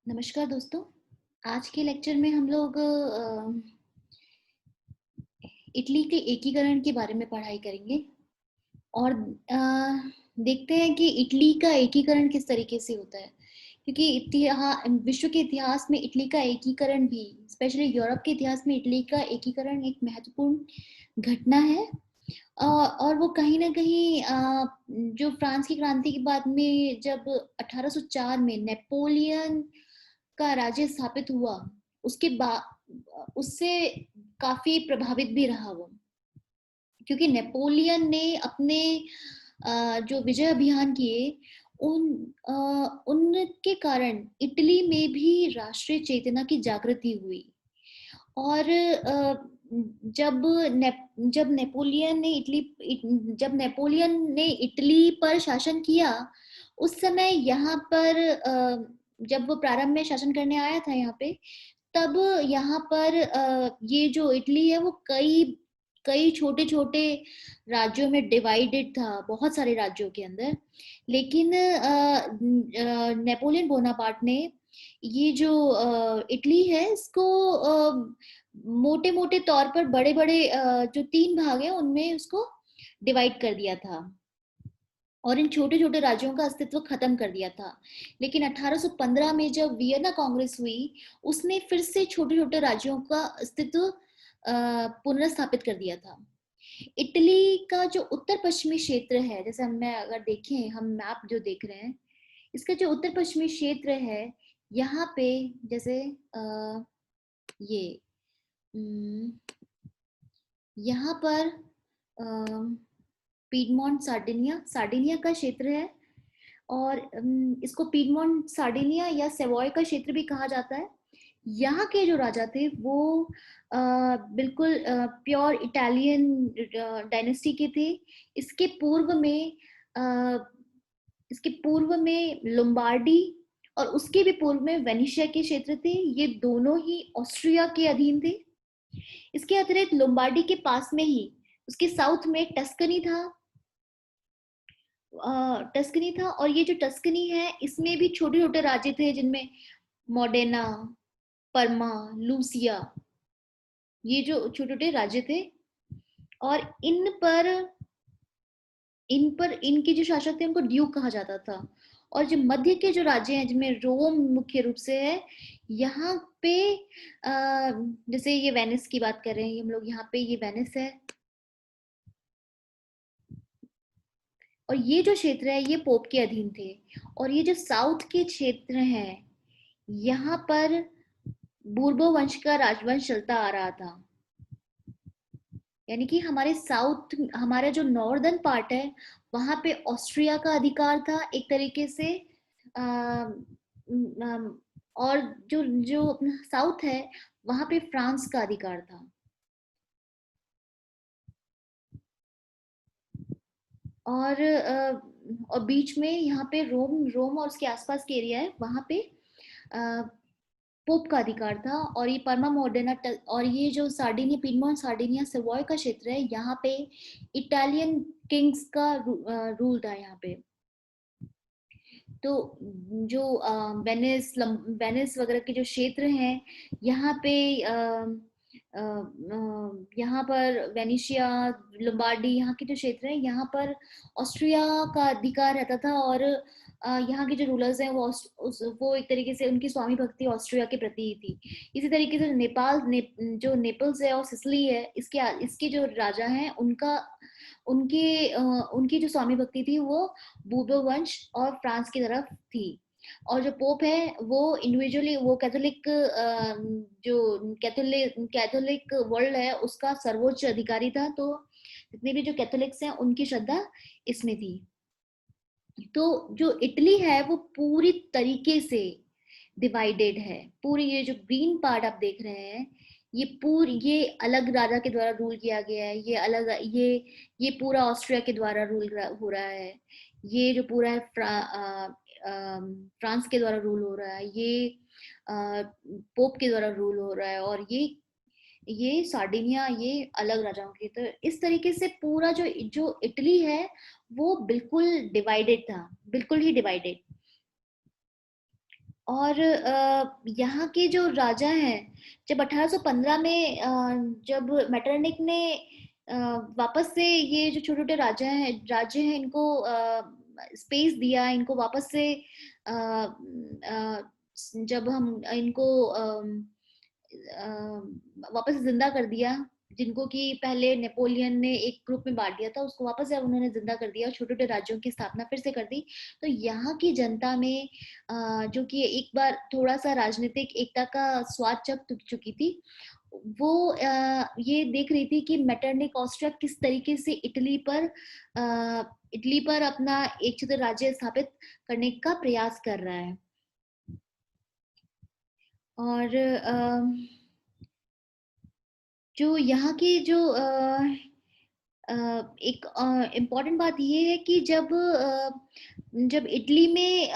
नमस्कार दोस्तों। आज के लेक्चर में हम लोग इटली के एकीकरण के बारे में पढ़ाई करेंगे और देखते हैं कि इटली का एकीकरण किस तरीके से होता है, क्योंकि विश्व के इतिहास में इटली का एकीकरण भी, स्पेशली यूरोप के इतिहास में इटली का एकीकरण एक महत्वपूर्ण घटना है। और वो कहीं न कहीं जो फ्रांस की क्रांति के बाद में जब 1804 में नेपोलियन का राज्य स्थापित हुआ, उसके उससे काफ़ी प्रभावित भी रहा वो। क्योंकि नेपोलियन ने अपने जो विजय अभियान किए, उनके कारण इटली में भी राष्ट्रीय चेतना की जागृति हुई। और जब ने जब नेपोलियन ने इटली पर शासन किया, उस समय यहाँ पर जब वो प्रारंभ में शासन करने आया था यहाँ पे, तब यहाँ पर ये जो इटली है वो कई कई छोटे-छोटे राज्यों में डिवाइडेड था, बहुत सारे राज्यों के अंदर। लेकिन नेपोलियन बोनापार्ट ने ये जो इटली है इसको मोटे-मोटे तौर पर बड़े-बड़े जो 3 भाग हैं उनमें उसको डिवाइड कर दिया था और इन छोटे-छोटे राज्यों का अस्तित्व खत्म कर दिया था। लेकिन 1815 में जब वियना कांग्रेस हुई, उसने फिर से छोटे-छोटे राज्यों का अस्तित्व पुनर्स्थापित कर दिया था। इटली का जो उत्तर-पश्चिमी क्षेत्र है, जैसे हमें अगर देखें, हम मैप जो देख रहे हैं, इसका जो उत्तर-पश्चिमी क्षेत्र है, यहाँ पे जैसे ये उम, यहाँ पर पीडमोंट सार्डिनिया सार्डिनिया का क्षेत्र है और इसको पीडमोंट सार्डिनिया या सेवॉय का क्षेत्र भी कहा जाता है। यहाँ के जो राजा थे वो बिल्कुल प्योर इटालियन डायनेस्टी के थे। इसके पूर्व में अ, इसके पूर्व में लोम्बार्डी और उसके भी पूर्व में वेनिशिया के क्षेत्र थे। ये दोनों ही ऑस्ट्रिया के अधीन थे। इसके अतिरिक्त लोम्बार्डी के पास में ही उसके साउथ में टस्कनी था और ये जो टस्कनी है इसमें भी छोटे-छोटे राज्य थे जिनमें मोडेना, पर्मा, लूसिया, ये जो छोटे-छोटे राज्य थे और इन पर इनके जो शासक थे उनको ड्यूक कहा जाता था। और जो मध्य के जो राज्य हैं जिनमें रोम मुख्य रूप से है, यहाँ पे जैसे ये वेनिस की बात कर रहे हैं हम लोग, यहाँ पे ये वेनिस है और ये जो क्षेत्र है ये पोप के अधीन थे। और ये जो साउथ के क्षेत्र हैं, यहाँ पर बूर्बो वंश का राजवंश चलता आ रहा था। यानी कि हमारा जो नॉर्दर्न पार्ट है वहां पे ऑस्ट्रिया का अधिकार था एक तरीके से। और जो जो अपना साउथ है वहां पे फ्रांस का अधिकार था। और बीच में यहाँ पे रोम रोम और उसके आसपास के एरिया है, वहां पे पोप का अधिकार था। और ये परमा मॉडर्ना और ये जो सार्डिनिया, पीडमोंट सार्डिनिया सेवॉय का क्षेत्र है, यहाँ पे इटालियन किंग्स का रूल था यहाँ पे। तो जो वेनिस वगैरह के जो क्षेत्र हैं, यहाँ पे यहाँ पर वेनिशिया, लोम्बार्डी, यहाँ के जो क्षेत्र हैं यहाँ पर ऑस्ट्रिया का अधिकार रहता था। और यहाँ के जो रूलर्स हैं वो एक तरीके से उनकी स्वामी भक्ति ऑस्ट्रिया के प्रति ही थी। इसी तरीके से जो नेपल्स है और सिसिली है, इसके जो राजा हैं उनकी जो स्वामी भक्ति थी वो बूर्बो वंश और फ्रांस की तरफ थी। और जो पोप है वो इंडिविजुअली वो जो कैथोलिक वर्ल्ड है उसका सर्वोच्च अधिकारी था। तो जितने भी जो कैथोलिक्स हैं उनकी श्रद्धा इसमें थी। तो जो इटली है वो पूरी तरीके से डिवाइडेड है। पूरी ये जो ग्रीन पार्ट आप देख रहे हैं, ये अलग राजा के द्वारा रूल किया गया है। ये पूरा ऑस्ट्रिया के द्वारा हो रहा है। ये जो पूरा है फ्रांस के द्वारा रूल हो रहा है। ये पोप के द्वारा रूल हो रहा है। और ये सार्डिनिया ये अलग राजाओं की। तो इस तरीके से पूरा जो जो इटली है वो बिल्कुल डिवाइडेड था, बिल्कुल ही डिवाइडेड। और यहाँ के जो राजा हैं, जब 1815 में जब मेटरनिक ने अ, वापस से ये जो छोटे छोटे राज्य हैं इनको स्पेस दिया, इनको वापस से जब हम इनको वापस जिंदा कर दिया, जिनको कि पहले नेपोलियन ने एक ग्रुप में बांट दिया था, उसको वापस जब उन्होंने जिंदा कर दिया, छोटे छोटे राज्यों की स्थापना फिर से कर दी, तो यहाँ की जनता में जो कि एक बार थोड़ा सा राजनीतिक एकता का स्वाद चख चुकी थी, वो ये देख रही थी कि मेटरनिक ऑस्ट्रिया किस तरीके से इटली पर अपना एक क्षेत्र राज्य स्थापित करने का प्रयास कर रहा है। और जो यहाँ की जो एक इम्पॉर्टेंट बात ये है कि जब इटली में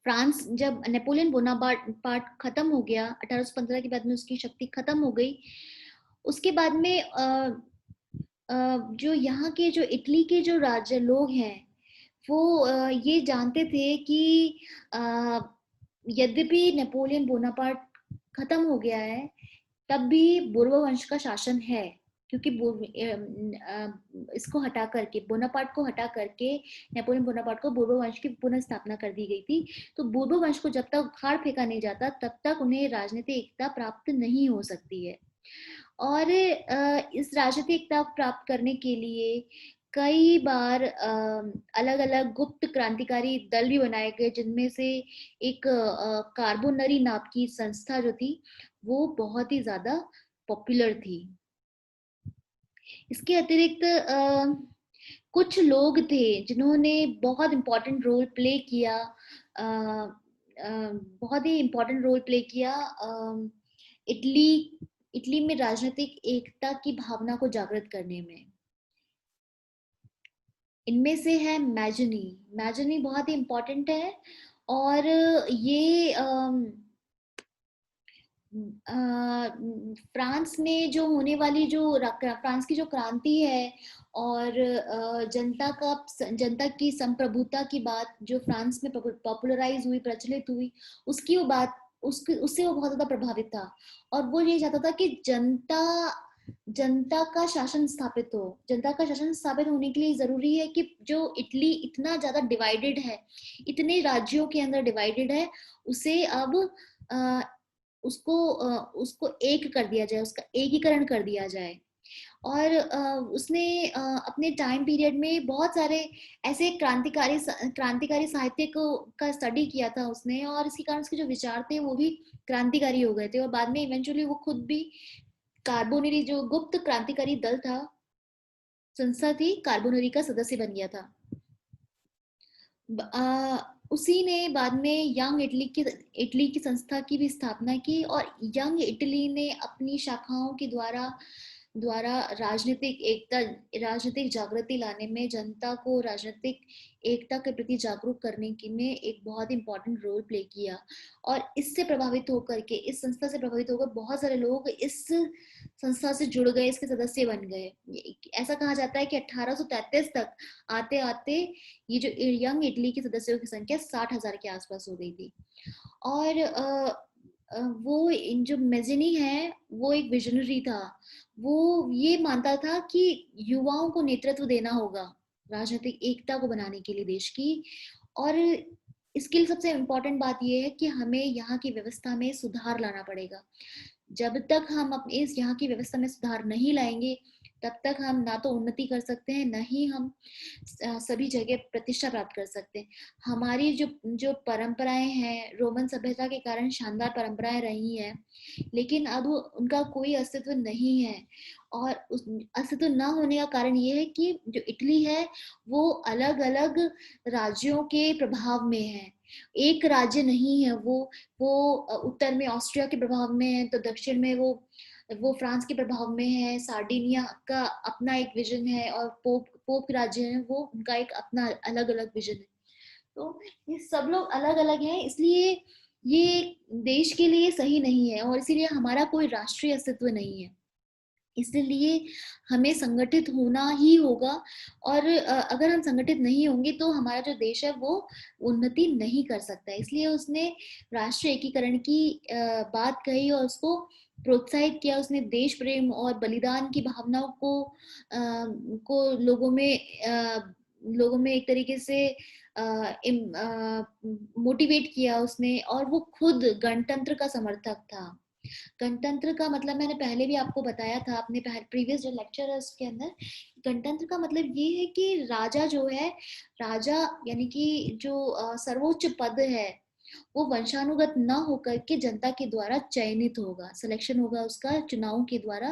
फ्रांस, जब नेपोलियन बोनापार्ट खत्म हो गया 1815 के बाद में, उसकी शक्ति खत्म हो गई, उसके बाद में जो यहाँ के जो इटली के जो राज्य लोग हैं वो ये जानते थे कि यद्यपि नेपोलियन बोनापार्ट खत्म हो गया है, तब भी बोर्बो वंश का शासन है, क्योंकि इसको हटा करके, बोनापार्ट को हटा करके नेपोलियन बोनापार्ट को बोर्बो वंश की पुनः स्थापना कर दी गई थी। तो बोर्बो वंश को जब तक उखाड़ फेंका नहीं जाता तब तक उन्हें राजनीतिक एकता प्राप्त नहीं हो सकती है। और इस राजनीतिक एकता प्राप्त करने के लिए कई बार अलग अलग गुप्त क्रांतिकारी दल भी बनाए गए, जिनमें से एक कार्बोनरी नाम की संस्था जो थी वो बहुत ही ज्यादा पॉपुलर थी। इसके अतिरिक्त कुछ लोग थे जिन्होंने बहुत इम्पोर्टेंट रोल प्ले किया, बहुत ही इम्पोर्टेंट रोल प्ले किया इटली इटली में राजनीतिक एकता की भावना को जागृत करने में। इनमें से है मैजनी। मैजनी बहुत ही इम्पोर्टेंट है, और ये फ्रांस में जो होने वाली जो फ्रांस की जो क्रांति है, और जनता की संप्रभुता की बात जो फ्रांस में पॉपुलराइज हुई, प्रचलित हुई, उसकी वो बात, उससे वो बहुत ज्यादा प्रभावित था। और वो ये चाहता था कि जनता का शासन स्थापित हो। जनता का शासन स्थापित होने के लिए जरूरी है कि जो इटली इतना ज्यादा डिवाइडेड है, इतने राज्यों के अंदर डिवाइडेड है, उसे अब उसको एक कर दिया जाए, उसका एकीकरण कर दिया जाए। और उसने अपने टाइम पीरियड में बहुत सारे ऐसे क्रांतिकारी साहित्य को का स्टडी किया था उसने, और इसी कारण उसके जो विचार थे वो भी क्रांतिकारी हो गए थे, और बाद में इवेंचुअली वो खुद भी कार्बोनरी, जो गुप्त क्रांतिकारी दल था, संस्था थी, कार्बोनरी का सदस्य बन गया था। उसी ने बाद में यंग इटली की संस्था की भी स्थापना की, और यंग इटली ने अपनी शाखाओं के द्वारा द्वारा राजनीतिक जागृति लाने में, जनता को राजनीतिक एकता के प्रति जागरूक करने की में एक बहुत इंपॉर्टेंट रोल प्ले किया। और इससे प्रभावित होकर के, इस संस्था से प्रभावित होकर बहुत सारे लोग इस संस्था से जुड़ गए, इसके सदस्य बन गए। ऐसा कहा जाता है कि 1833 तक आते आते ये जो यंग इटली के सदस्यों की संख्या 60,000 के आसपास हो गई थी। और वो जो मेज़नी है वो एक विजनरी था। वो ये मानता था कि युवाओं को नेतृत्व देना होगा राजनीतिक एकता को बनाने के लिए देश की। और इसके लिए सबसे इम्पोर्टेंट बात यह है कि हमें यहाँ की व्यवस्था में सुधार लाना पड़ेगा। जब तक हम अपने इस यहाँ की व्यवस्था में सुधार नहीं लाएंगे, तब तक हम ना तो उन्नति कर सकते हैं, न ही हम सभी जगह प्रतिष्ठा प्राप्त कर सकते हैं। हमारी जो जो परंपराएं हैं, रोमन सभ्यता के कारण शानदार परंपराएं रही हैं, लेकिन अब उनका कोई अस्तित्व नहीं है। और उस अस्तित्व न होने का कारण ये है कि जो इटली है वो अलग अलग राज्यों के प्रभाव में है, एक राज्य नहीं है वो उत्तर में ऑस्ट्रिया के प्रभाव में है, तो दक्षिण में वो फ्रांस के प्रभाव में है। सार्डिनिया का अपना एक विजन है, और पोप राज्य है, वो उनका एक अपना अलग अलग विजन है। तो ये सब लोग अलग अलग हैं, इसलिए ये देश के लिए सही नहीं है, और इसीलिए हमारा कोई राष्ट्रीय अस्तित्व नहीं है। इसलिए हमें संगठित होना ही होगा और अगर हम संगठित नहीं होंगे तो हमारा जो देश है वो उन्नति नहीं कर सकता है। इसलिए उसने राष्ट्रीय एकीकरण की बात कही और उसको प्रोत्साहित किया। उसने देश प्रेम और बलिदान की भावनाओं को लोगों में एक तरीके से मोटिवेट किया उसने, और वो खुद गणतंत्र का समर्थक था। गणतंत्र का मतलब मैंने पहले भी आपको बताया था अपने प्रीवियस जो लेक्चर है उसके अंदर। गणतंत्र का मतलब ये है कि राजा जो है, राजा यानी कि जो सर्वोच्च पद है वो वंशानुगत न होकर के जनता के द्वारा चयनित होगा, सिलेक्शन होगा उसका चुनाव के द्वारा।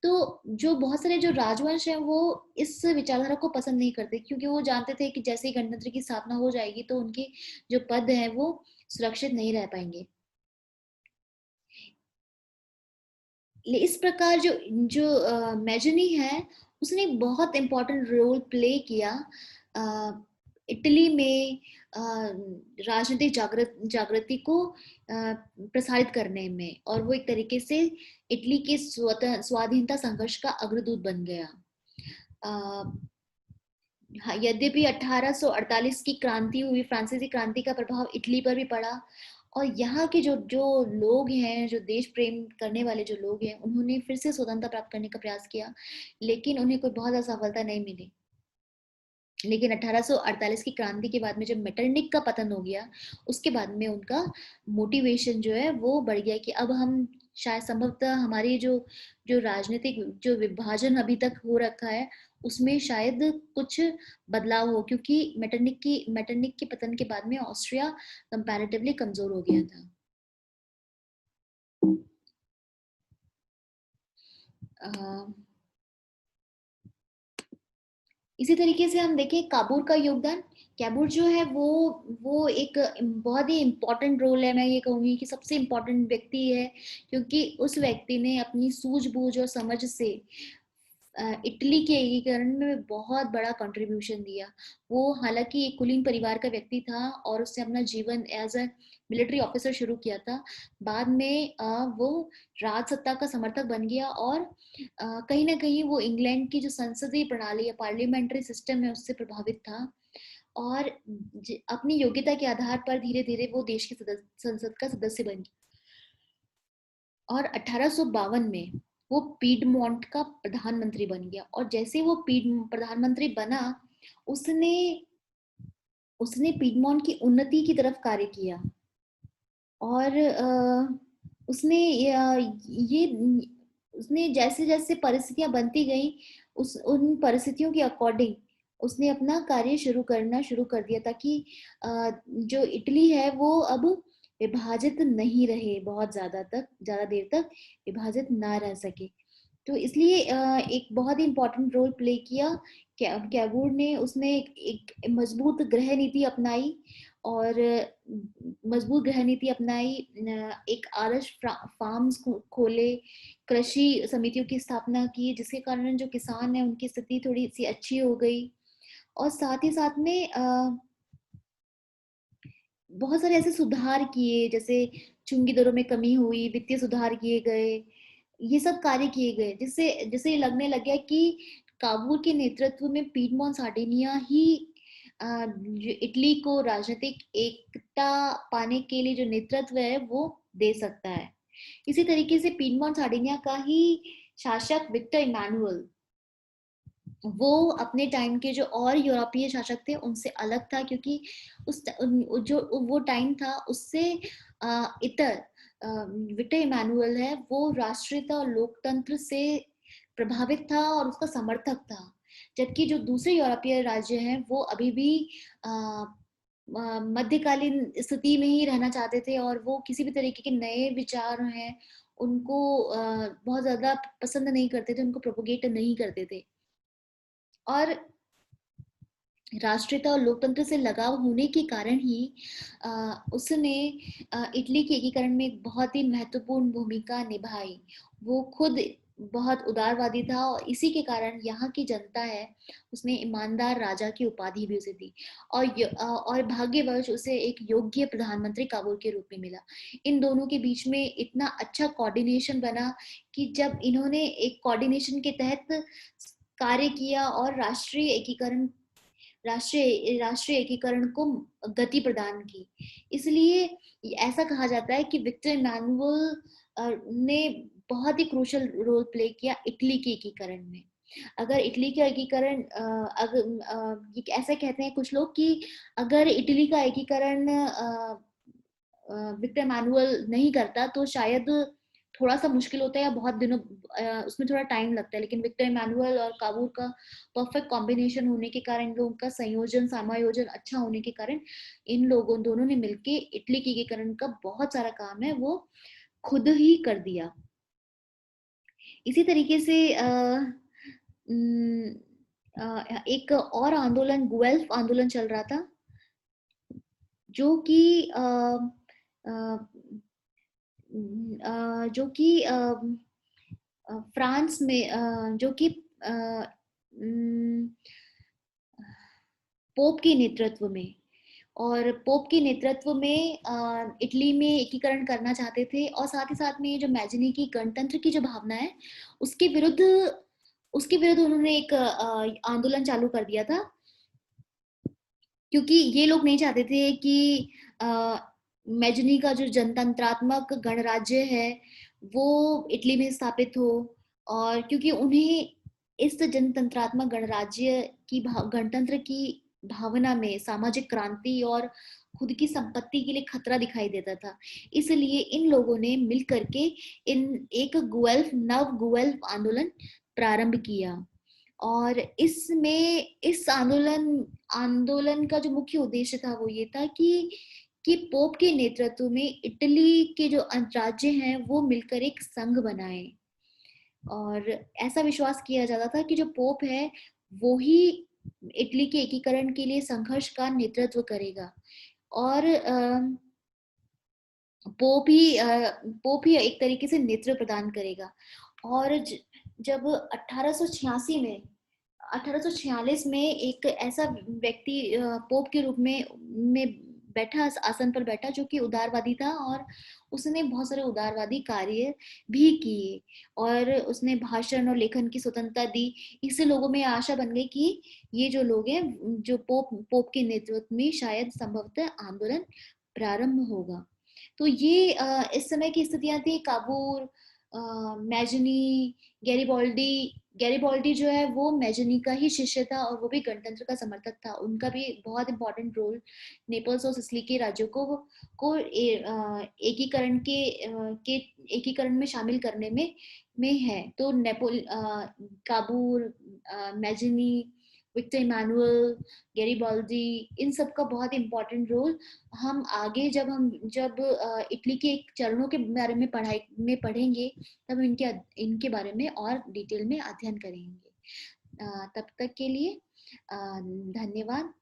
तो जो बहुत सारे जो राजवंश हैं वो इस विचारधारा को पसंद नहीं करते, क्योंकि वो जानते थे कि जैसे ही गणतंत्र की स्थापना हो जाएगी तो उनके जो पद हैं वो सुरक्षित नहीं रह पाएंगे। इस प्रकार जो जो मैजनी है उसने बहुत इम्पोर्टेंट रोल प्ले किया इटली में राजनीतिक जागृति को प्रसारित करने में, और वो एक तरीके से इटली के स्वाधीनता संघर्ष का अग्रदूत बन गया। हाँ, यद्यपि 1848 की क्रांति हुई, फ्रांसीसी क्रांति का प्रभाव इटली पर भी पड़ा, और यहाँ के जो जो लोग हैं, जो देश प्रेम करने वाले जो लोग हैं, उन्होंने फिर से स्वतंत्रता प्राप्त करने का प्रयास किया, लेकिन उन्हें कोई बहुत ज्यादा सफलता नहीं मिली। लेकिन 1848 की क्रांति के बाद में जब मेटरनिक का पतन हो गया, उसके बाद में उनका मोटिवेशन जो है वो बढ़ गया कि अब हम शायद संभवतः हमारी जो जो राजनीतिक जो विभाजन अभी तक हो रखा है उसमें शायद कुछ बदलाव हो, क्योंकि मेटरनिक के पतन के बाद में ऑस्ट्रिया कंपैरेटिवली कमजोर हो गया था। इसी तरीके से हम देखें काबूर का योगदान। काबूर जो है वो एक बहुत ही इम्पोर्टेंट रोल है, मैं ये कहूंगी कि सबसे इम्पोर्टेंट व्यक्ति है, क्योंकि उस व्यक्ति ने अपनी सूझबूझ और समझ से इटली के एकीकरण में बहुत बड़ा कंट्रीब्यूशन दिया। वो हालांकि एक कुलीन परिवार का व्यक्ति था और उसने अपना जीवन एज अ मिलिट्री ऑफिसर शुरू किया था। बाद में वो राज सत्ता का समर्थक बन गया, और कहीं ना कहीं वो इंग्लैंड की जो संसदीय प्रणाली या पार्लियामेंट्री सिस्टम है उससे प्रभावित था, और अपनी योग्यता के आधार पर धीरे धीरे वो देश की संसद का सदस्य बन गया। और 1852 में वो पीडमोंट का प्रधानमंत्री बन गया, और जैसे वो प्रधानमंत्री बना उसने उसने पीडमोंट की उन्नति की तरफ कार्य किया, और उसने ये उसने जैसे जैसे परिस्थितियां बनती गई उस उन परिस्थितियों के अकॉर्डिंग उसने अपना कार्य शुरू कर दिया, ताकि जो इटली है वो अब विभाजित नहीं रहे, बहुत ज्यादा देर तक विभाजित ना रह सके। तो इसलिए एक बहुत ही इम्पोर्टेंट रोल प्ले किया कैबूर ने। उसने एक मजबूत गृह नीति अपनाई, और मजबूत गृह नीति अपनाई, एक आदर्श फार्म्स खोले, कृषि समितियों की स्थापना की, जिसके कारण जो किसान है उनकी स्थिति थोड़ी सी अच्छी हो गई, और साथ ही साथ में बहुत सारे ऐसे सुधार किए, जैसे चुंगी दरों में कमी हुई, वित्तीय सुधार किए गए, ये सब कार्य किए गए, जिससे जिससे लगने लग गया कि काबूल के नेतृत्व में पीडमोंट सार्डिनिया ही जो इटली को राजनीतिक एकता पाने के लिए जो नेतृत्व है वो दे सकता है। इसी तरीके से पीडमोंट सार्डिनिया का ही शासक विक्टर इमानुअल, वो अपने टाइम के जो और यूरोपीय शासक थे उनसे अलग था, क्योंकि उस जो वो टाइम था उससे इतर विक्टर इमानुअल है वो राष्ट्रीयता और लोकतंत्र से प्रभावित था और उसका समर्थक था, जबकि जो दूसरे यूरोपीय राज्य हैं वो अभी भी मध्यकालीन स्थिति में ही रहना चाहते थे, और वो किसी भी तरीके के नए विचार हैं उनको बहुत ज्यादा पसंद नहीं करते थे, उनको प्रोपोगेट नहीं करते थे। और राष्ट्रीयता और लोकतंत्र से लगाव होने के कारण ही उसने इटली के एकीकरण में एक बहुत ही महत्वपूर्ण भूमिका निभाई। वो खुद बहुत उदारवादी था और इसी के कारण यहाँ की जनता है उसने ईमानदार राजा की उपाधि भी उसे दी और भाग्यवश उसे एक योग्य प्रधानमंत्री काबुल के रूप में मिला। इन दोनों के बीच में इतना अच्छा कोऑर्डिनेशन बना कि जब इन्होंने एक कोऑर्डिनेशन के तहत कार्य किया और राष्ट्रीय एकीकरण को गति प्रदान की। इसलिए ऐसा कहा जाता है कि विक्टर इमैनुअल ने बहुत ही क्रूशल रोल प्ले किया इटली के एकीकरण में। अगर इटली का एकीकरण ऐसा कहते हैं कुछ लोग कि अगर इटली का एकीकरण विक्टर इमैनुअल नहीं करता तो शायद थोड़ा सा मुश्किल होता है या बहुत दिनों उसमें थोड़ा टाइम लगता है, लेकिन विक्टर इमैनुअल और काबूल का परफेक्ट कॉम्बिनेशन होने के कारण, इन लोगों का संयोजन समायोजन अच्छा होने के कारण इन लोगों दोनों ने मिलके इटली के एकीकरण का बहुत सारा काम है वो खुद ही कर दिया। इसी तरीके से एक और आंदोलन गुएल्फ आंदोलन चल रहा था जो कि जो कि फ्रांस में जो कि पोप के नेतृत्व में और पोप के नेतृत्व में इटली में एकीकरण करना चाहते थे और साथ ही साथ में जो मैजनी की गणतंत्र की जो भावना है उसके विरुद्ध उन्होंने एक आंदोलन चालू कर दिया था, क्योंकि ये लोग नहीं चाहते थे कि मैजनी का जो जनतंत्रात्मक गणराज्य है वो इटली में स्थापित हो, और क्योंकि उन्हें इस जनतंत्रात्मक गणराज्य की गणतंत्र की भावना में सामाजिक क्रांति और खुद की संपत्ति के लिए खतरा दिखाई देता था। इसलिए इन लोगों ने मिलकर के एक नव गुएल्फ आंदोलन प्रारंभ किया और इसमें इस आंदोलन का जो मुख्य उद्देश्य था वो ये था कि पोप के नेतृत्व में इटली के जो राज्य हैं वो मिलकर एक संघ बनाए और ऐसा विश्वास किया जाता था कि जो पोप है वो ही इटली के एकीकरण के लिए संघर्ष का नेतृत्व करेगा और पोप ही एक तरीके से नेतृत्व प्रदान करेगा। और जब 1846 में एक ऐसा व्यक्ति पोप के रूप में बैठा, आसन पर बैठा, जो कि उदारवादी था और उसने बहुत सारे उदारवादी कार्य भी किए और उसने भाषण और लेखन की स्वतंत्रता दी। इससे लोगों में आशा बन गई कि ये जो लोग हैं जो पोप के नेतृत्व में शायद संभवतः आंदोलन प्रारंभ होगा। तो ये इस समय की स्थितियां थी। काबूल, मैजनी, गैरिबॉल्डी जो है वो मैजनी का ही शिष्य था और वो भी गणतंत्र का समर्थक था। उनका भी बहुत इंपॉर्टेंट रोल नेपल्स और सिसिली के राज्यों को एकीकरण में शामिल करने में है। तो काबूल, मैजनी, विक्टर इमैनुअल, गैरिबाल्दी, इन सब का बहुत इंपॉर्टेंट रोल हम आगे जब इटली के चरणों के बारे में पढ़ेंगे तब इनके बारे में और डिटेल में अध्ययन करेंगे। तब तक के लिए धन्यवाद।